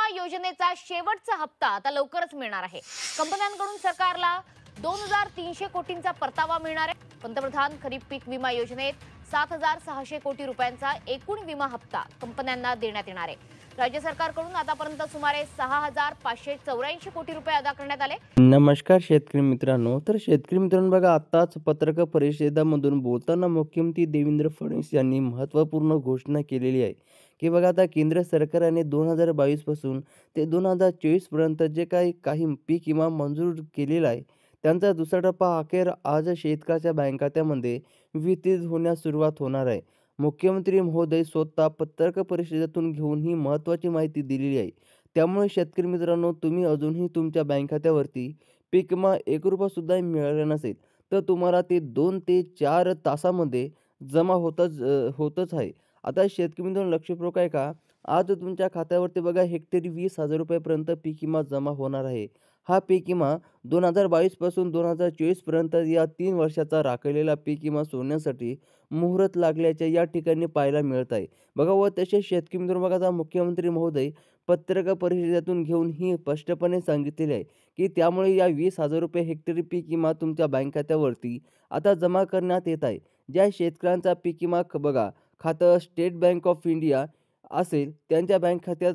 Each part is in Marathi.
विमा योजनेचा शेवटचा हप्ता आता लवकरच मिळणार आहे। कंपन्यांकडून सरकारला 2300 कोटींचा परतावा मिळणार आहे। पंतप्रधान खरीप पीक विमा योजनेत 7600 कोटी रुपयांचा एकूण विमा हप्ता कंपन्यांना देण्यात येणार आहे। राज्य सरकारकडून आतापर्यंत सुमारे 6584 कोटी रुपये अदा करण्यात आले। नमस्कार शेतकरी मित्रांनो, तर शेतकरी मित्रांनो बघा, आताच पत्रकार परिषदेमधून बोलताना मुख्यमंत्री देवेंद्र फडणवीस यांनी महत्त्वपूर्ण घोषणा केलेली आहे की बघा, आता केंद्र सरकारने 2022 पासून ते 2024 पर्यंत जे काही पीक विमा मंजूर केलेला आहे, त्यांचा दुसरा टप्पा अखेर आज शेतकऱ्याच्या बँक खात्यामध्ये वितरित होण्यास सुरुवात होणार आहे। मुख्यमंत्री महोदय स्वतः पत्रकार परिषदेतून घेऊन ही महत्त्वाची माहिती दिलेली आहे। त्यामुळे शेतकरी मित्रांनो, तुम्ही अजूनही तुमच्या बँक खात्यावरती पीक विमा ₹1 मिळाला नसेल, तर तुम्हाला ते 2 ते 4 तासामध्ये जमा होतच आहे। आता शेतकरी मित्रांनो, लक्षपूर्वक आहे का, आज तुमच्या खात्यावरती बघा हेक्टरी ₹20,000 पर्यंत पीक विमा जमा होणार आहे। हा पीक विमा 2022 पासून 2024 पर्यंत या 3 वर्षाचा राखलेला पीक विमा सोडण्यासाठी मुहूर्त लागल्याचे या ठिकाणी पाहायला मिळत आहे। बघा, व तसेच शेतकरी मित्रांनो बघा, आता मुख्यमंत्री महोदय पत्रकार परिषदेतून घेऊन ही स्पष्टपणे सांगितलेले आहे की त्यामुळे या ₹20,000 हेक्टरी पीक विमा तुमच्या बँक खात्यावरती आता जमा करण्यात येत आहे। ज्या शेतकऱ्यांचा पीक विमा बघा खातं स्टेट बँक ऑफ इंडिया असेल, त्यांच्या बँक खात्यात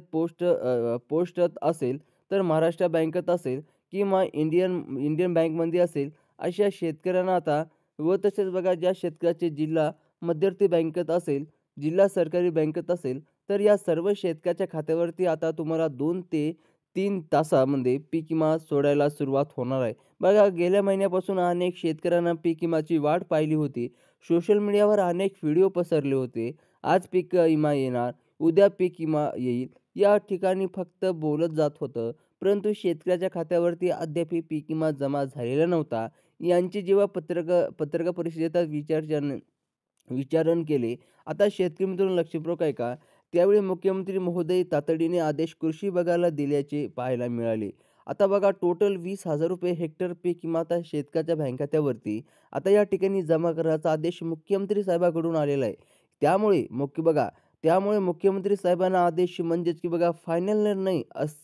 पोस्टात असेल, तर महाराष्ट्र बँकेत असेल किंवा इंडियन बँकमध्ये असेल, अशा शेतकऱ्यांना आता, व तसेच बघा ज्या शेतकऱ्याचे जिल्हा मध्यवर्ती बँकेत असेल, जिल्हा सरकारी बँकेत असेल, तर या सर्व शेतकऱ्याच्या खात्यावरती आता तुम्हाला 2 ते 3 तासामध्ये पीक विमा सोडायला सुरुवात होणार आहे। बघा, गेल्या महिन्यापासून अनेक शेतकऱ्यांना पीक विम्याची वाट पाहिली होती। सोशल मीडियावर अनेक व्हिडिओ पसरले होते। आज पीक विमा येणार, उद्या पीक विमा येईल, या ठिकाणी फक्त बोलत जात होतं, परंतु शेतकऱ्याच्या खात्यावरती अद्याप पीक विमा जमा झालेला नव्हता। यांची जेव्हा पत्रकार परिषदेत विचारण केले, आता शेतकरी मित्रांनो लक्षपूर्वक आहे का, त्यावेळी मुख्यमंत्री महोदय तातडीने आदेश कृषी विभागाला दिल्याचे पाहायला मिळाले। आता बघा, टोटल ₹20,000 हेक्टर पीक विमा आता शेतकऱ्याच्या बँक खात्यावरती आता या ठिकाणी जमा करण्याचा आदेश मुख्यमंत्री साहेबांकडून आलेला आहे। त्यामुळे मुख्यमंत्री साहेबांना आदेश म्हणजेच की बघा फायनल निर्णय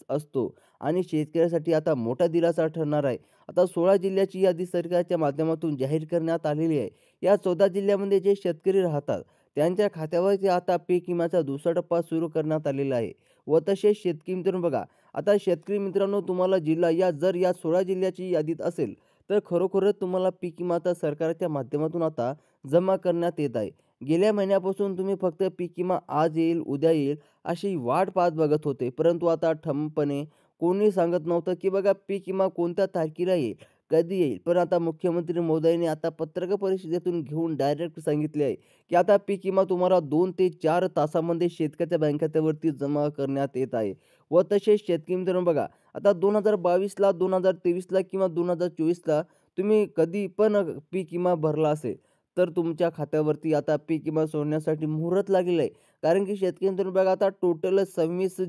असतो आणि शेतकऱ्यासाठी आता मोठा दिलासा ठरणार आहे। आता 16 जिल्ह्याची यादी सरकारच्या माध्यमातून जाहीर करण्यात आलेली आहे। या 14 जिल्ह्यामध्ये जे शेतकरी राहतात, त्यांच्या खात्यावरती आता पीक विम्याचा दुसरा टप्पा सुरू करण्यात आलेला आहे। व तसेच शेतकरी मित्रांनो बघा, आता शेतकरी मित्रांनो, तुम्हाला जिल्हा जर या 16 जिल्ह्याची यादीत असेल, तर खरोखरच तुम्हाला पीक विमा आता सरकारच्या माध्यमातून आता जमा करण्यात येत आहे। गेल्या महिन्यापासून तुम्ही फक्त पीक विमा आज येईल, उद्या येईल अशी वाट पाहत बघत होते, परंतु आता ठामपणे कोणी सांगत नव्हतं की बघा पीक विमा कोणत्या तारखेला येईल, कधी येईल। पण आता मुख्यमंत्री महोदयांनी आता पत्रकार परिषदेतून घेऊन डायरेक्ट सांगितले आहे की आता पीक विमा तुम्हाला 2 ते 4 तासामध्ये शेतकऱ्याच्या बँक खात्यावरती जमा करण्यात येत आहे। व तसेच शेतकरी मित्रांनो बघा, आता 2022ला, 2023ला किंवा 2024ला तुम्ही कधी पण पीक विमा भरला असेल, तर तुमच्या खात्यावरती आता पीक विमा सोडण्यासाठी मुहूर्त लागलेलं आहे। कारण की शेतकरी मित्रांनो बघा, आता टोटल 26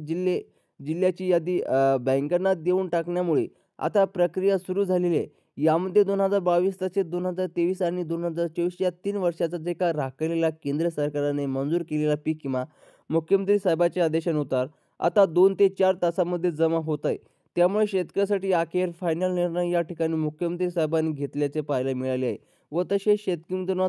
जिल्ह्याची यादी बँकांना देऊन टाकण्यामुळे आता प्रक्रिया सुरू झालेली आहे। यामध्ये 2022 तसेच 2023 आणि 2024 या 3 वर्षाचा जे काही राखलेला केंद्र सरकारने मंजूर केलेला पीक विमा मुख्यमंत्री साहेबांच्या आदेशानुसार आता 2 ते 4 तासामध्ये जमा होत आहे। त्यामुळे शेतकऱ्यासाठी अखेर फायनल निर्णय या ठिकाणी मुख्यमंत्री साहेबांनी घेतल्याचे पाहायला मिळाले आहे। व तसेच शेतकरी मित्रांनो,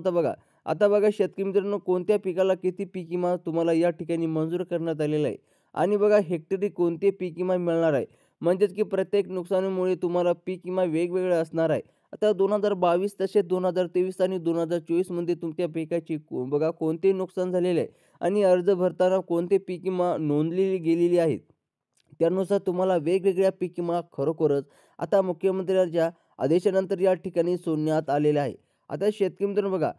आता बघा शेतकरी मित्रांनो, कोणत्या पिकाला किती पीक विमा तुम्हाला या ठिकाणी मंजूर करण्यात आलेला आहे आणि बघा हेक्टरी कोणते पीक विमा मिळणार आहे, म्हणजेच की प्रत्येक नुकसानीमुळे तुम्हाला पीक विमा वेगवेगळे असणार आहे। आता 2022 तसेच 2023 आणि 2024 मध्ये तुमच्या पिकाची बघा कोणते नुकसान झालेले आहे आणि अर्ज भरताना कोणते पीक विमा नोंदलेली गेलेली आहेत, त्यानुसार तुम्हाला वेगवेगळ्या पीक विमा खरोखरच आता मुख्यमंत्र्यांच्या आदेशानंतर या ठिकाणी सोडण्यात आलेला आहे। आता शेतकरी मित्रांनो बघा,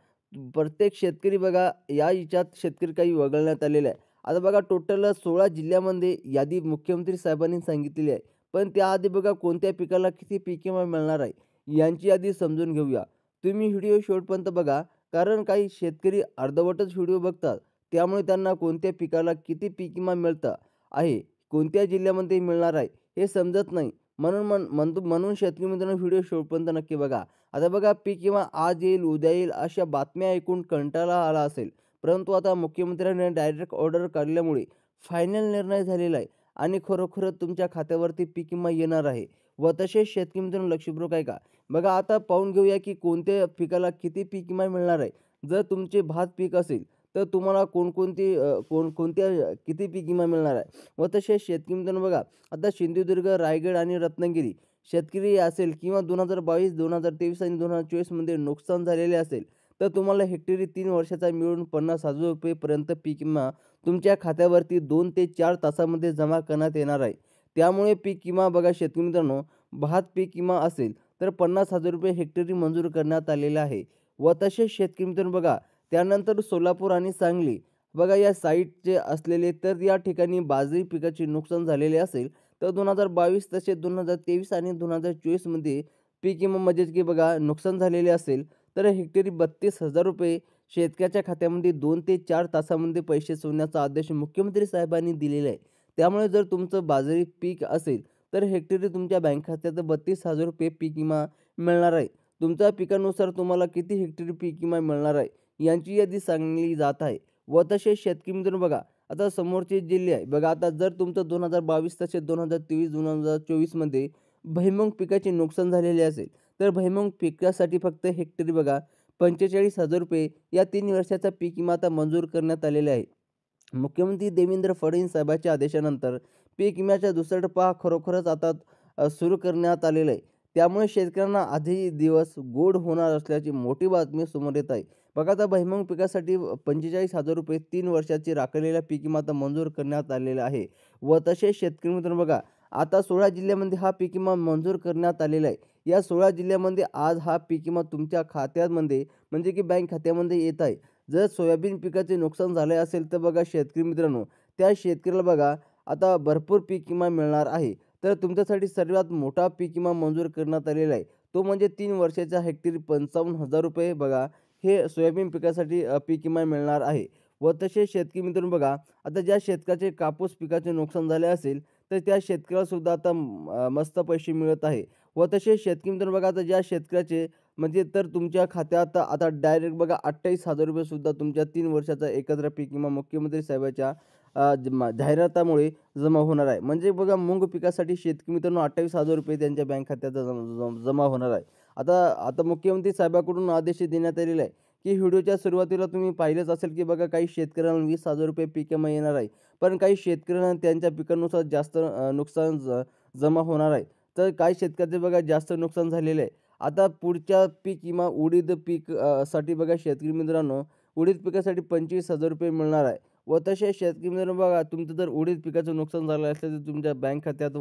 प्रत्येक शेतकरी बघा या याच्यात शेतकरी काही वगळण्यात आलेला आहे। आता बघा, टोटल 16 जिल्ह्यामध्ये यादी मुख्यमंत्री साहेबांनी सांगितलेली आहे, पण त्याआधी बघा कोणत्या पिकाला किती पीक विमा मिळणार आहे यांची यादी समजून घेऊया। तुम्ही व्हिडिओ शेवटपर्यंत बघा, कारण काही शेतकरी अर्धवटच व्हिडिओ बघतात, त्यामुळे त्यांना कोणत्या पिकाला किती पीक विमा मिळतं आहे, कोणत्या जिल्ह्यामध्ये मिळणार आहे हे समजत नाही। म्हणून शेतकरी मित्रांनो, व्हिडिओ शेवटपर्यंत नक्की बघा। आता बघा, पीक विमा आज येईल, उद्या येईल अशा बातम्या ऐकून कंटाळा आला असेल, परंतु आता मुख्यमंत्र्यांनी डायरेक्ट ऑर्डर काढल्यामुळे फायनल निर्णय झालेला आहे आणि खरोखरच तुमच्या खात्यावरती पीक विमा येणार आहे. व तसेच शेतकरी मित्रांनो लक्षपूर्वक ऐका. बघा आता पाहून घेऊया की कोणत्या पिकाला किती पीक विमा मिळणार आहे. जर तुमचे भात पीक असेल तर तुम्हाला कोणत्या किती पीक विमा मिळणार आहे. व तसेच शेतकरी मित्रांनो बघा, आता सिंधुदुर्ग, रायगड आणि रत्नागिरी शेतकरी असेल किंवा 2022, 2023 आणि 2024 मध्ये नुकसान झालेले असेल, तर तुम्हाला हेक्टरी 3 वर्षाचा मिळून ₹50,000 पर्यंत पीक विमा तुमच्या खात्यावरती 2 ते 4 तासामध्ये जमा करण्यात येणार आहे. त्यामुळे पीक विमा बघा शेतकरी मित्रांनो, भात पीक विमा असेल तर ₹50,000 हेक्टरी मंजूर करण्यात आलेला आहे. व तसेच शेतकरी मित्रांनो बघा, त्यानंतर सोलापूर आणि सांगली बघा या साईट जे असलेले, तर या ठिकाणी बाजरी पिकाचे नुकसान झालेले असेल तर 2022 तसेच 2023 आणि 2024 मध्ये पीक विमा म्हणजेच की बघा नुकसान झालेले असेल तर हेक्टरी ₹32,000 शेतकऱ्याच्या खात्यामध्ये 2 ते 4 तासामध्ये पैसे सोडण्याचा आदेश मुख्यमंत्री साहेबांनी दिलेला आहे. त्यामुळे जर तुमचं बाजरी पीक असेल तर हेक्टरी तुमच्या बँक खात्यात ₹32,000 पीक विमा मिळणार आहे. तुमच्या पिकानुसार तुम्हाला किती हेक्टरी पीक विमा मिळणार आहे यांची यादी सांगली जात आहे. व तसेच शेतकरी मित्रांनो बघा, आता समोरचे जिल्हे आहे बघा, आता जर तुमचं 2022 तसेच 2023, 2024 मध्ये भुईमूग पिकाचे नुकसान झालेले असेल तर भुईमूग पिकासाठी फक्त हेक्टरी बघा ₹45,000 या 3 वर्षाचा पीक विमा आता मंजूर करण्यात आलेला आहे. मुख्यमंत्री देवेंद्र फडणवीस साहेबांच्या आदेशानंतर पीक विम्याचा दुसरा टप्पा खरोखरच आता सुरू करण्यात आलेला आहे. त्यामुळे शेतकऱ्यांना आधी दिवस गोड होणार असल्याची मोठी बातमी समोर येत आहे. बघा आता भुईमूग पिकासाठी ₹45,000 3 वर्षाची राखलेल्या पीक विमा आता मंजूर करण्यात आलेला आहे. व तसेच शेतकरी मित्रांनो बघा, आता 16 जिल्ह्यामध्ये हा पीक विमा मंजूर करण्यात आलेला आहे. या 16 जिल्ह्यामध्ये आज हा पीक विमा तुमच्या खात्यामध्ये म्हणजे की बँक खात्यामध्ये येत आहे. जर सोयाबीन पिकाचे नुकसान झाले असेल तर बघा शेतकरी मित्रांनो, त्या शेतकऱ्याला बघा आता भरपूर पीक विमा मिळणार आहे. तर तुमच्यासाठी सर्वात मोठा पीक विमा मंजूर करण्यात आलेला आहे. तो म्हणजे 3 वर्षाच्या हेक्टरी ₹55,000 बघा हे सोयाबीन पिकासाठी पीक विमा मिळणार आहे. व तसेच शेतकरी मित्रांनो बघा, आता ज्या शेतकऱ्याचे कापूस पिकाचे नुकसान झाले असेल तर त्या शेतकऱ्याला सुद्धा आता मस्त पैसे मिळत आहे. व तसेच शेतकरी मित्रांनो बघा, आता ज्या शेतकऱ्याचे म्हणजे तर तुमच्या खात्यात आता डायरेक्ट बघा ₹28,000 सुद्धा तुमच्या 3 वर्षाचा एकत्र पीक विमा मुख्यमंत्री साहेबाच्या जाहिरातामुळे जमा होणार आहे. म्हणजे बघा मूग पिकासाठी शेतकरी मित्रांनो ₹28,000 त्यांच्या बँक खात्यात जमा होणार आहे. आता आता मुख्यमंत्री साहेबांकडून आदेश देण्यात आलेला आहे, की व्हिडिओच्या सुरुवातीला तुम्ही पाहिलंच असेल, की बघा काही शेतकऱ्यांना ₹20,000 पीक विमा येणार आहे. पण काही शेतकऱ्यांना त्यांच्या पिकानुसार जास्त नुकसान जमा होणार आहे. तर काही शेतकऱ्याचे बघा जास्त नुकसान झालेलं आहे. आता पुढच्या पीक विमा उडीद पीक साठी बघा शेतकरी मित्रांनो, उडीद पिकासाठी ₹25,000 मिळणार आहे. व तसेच शेतकरी मित्रांनो बघा, तुमचं जर उडीद पिकाचं नुकसान झालं असेल तर तुमच्या बँक खात्यात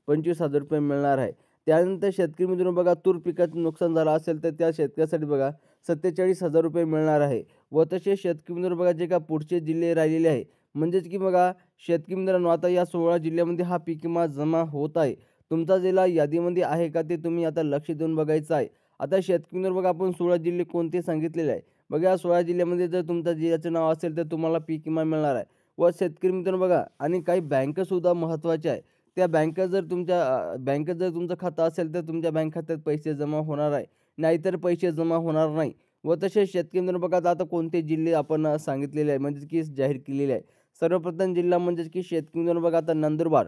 ₹25,000 मिळणार आहे. त्यानंतर शेतकरी मित्रांनो बघा, तूर पिकाचं नुकसान झालं असेल तर त्या शेतकऱ्यासाठी बघा ₹47,000 मिळणार आहे. व तसेच शेतकरी मित्रांनो बघा, जे का पुढचे जिल्हे राहिलेले आहे म्हणजेच की बघा शेतकरी मित्रांनो, आता या 16 जिल्ह्यामध्ये हा पीक विमा जमा होत आहे. तुमचा जिल्हा यादीमध्ये आहे का ते तुम्ही आता लक्ष देऊन बघायचं आहे. आता शेतकरी मित्रांनो बघा, आपण 16 जिल्हे कोणते सांगितलेले आहे. बघा 16 जिल्ह्यामध्ये जर तुमच्या जिल्ह्याचं नाव असेल तर तुम्हाला पीक विमा मिळणार आहे. व शेतकरी मित्रांनो बघा, आणि काही बँकासुद्धा महत्त्वाच्या आहे. त्या बँका जर तुमच्या बँकेत जर तुमचं खातं असेल तर तुमच्या बँक खात्यात पैसे जमा होणार आहे. नाहीतर पैसे जमा होणार नाही. व तसेच शेतकरी मित्रांनो बघा, आता कोणते जिल्हे आपण सांगितलेले आहे म्हणजे की जाहीर केलेले आहे. सर्वप्रथम जिल्हा म्हणजे की शेतकरी मित्रांनो बघा, आता नंदुरबार.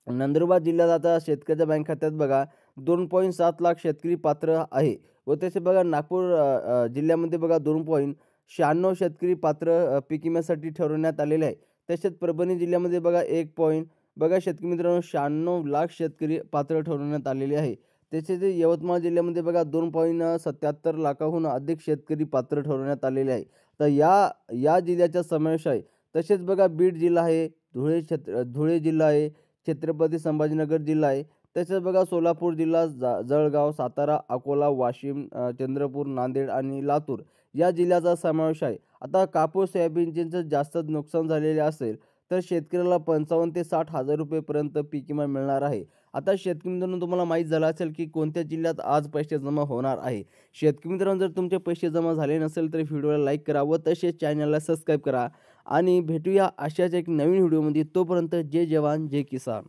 नंदुरबार जिल्ह्यात आता शेतकऱ्याच्या बँक खात्यात बघा 2.7 लाख शेतकरी पात्र आहे. व तसे बघा नागपूर जिल्ह्यामध्ये बघा 2.96 शेतकरी पात्र पीक विम्यासाठी ठरवण्यात आलेले आहे. तसेच परभणी जिल्ह्यामध्ये बघा बघा शेतकरी मित्रांनो 96 लाख शेतकरी पात्र ठरवण्यात आलेले आहे. तसेच यवतमाळ जिल्ह्यामध्ये बघा 2.77 लाखाहून अधिक शेतकरी पात्र ठरवण्यात आलेले आहे. तर या या जिल्ह्याचा समावेश आहे. तसेच बघा बीड जिल्हा आहे, धुळे जिल्हा आहे, छत्रपती संभाजीनगर जिल्हा आहे. तसेच बघा सोलापूर जिल्हा, जळगाव, सातारा, अकोला, वाशिम, चंद्रपूर, नांदेड आणि लातूर या जिल्ह्याचा समावेश आहे. आता कापूस सोयाबीनचे जास्त नुकसान झालेले असेल तर शेतकऱ्याला 55,000 ते 60,000 पर्यंत पीक विमा मिळणार आहे. आता शेतकरी मित्रांनो, तुम्हाला माहीत झालं असेल की कोणत्या जिल्ह्यात आज पैसे जमा होणार आहे. शेतकरी मित्रांनो, जर तुमचे पैसे जमा झाले नसेल तर व्हिडिओला लाईक करा व तसेच चॅनलला सबस्क्राईब करा. आणि भेटूया अशाच एक नवीन व्हिडिओमध्ये. तोपर्यंत जय जवान जय किसान.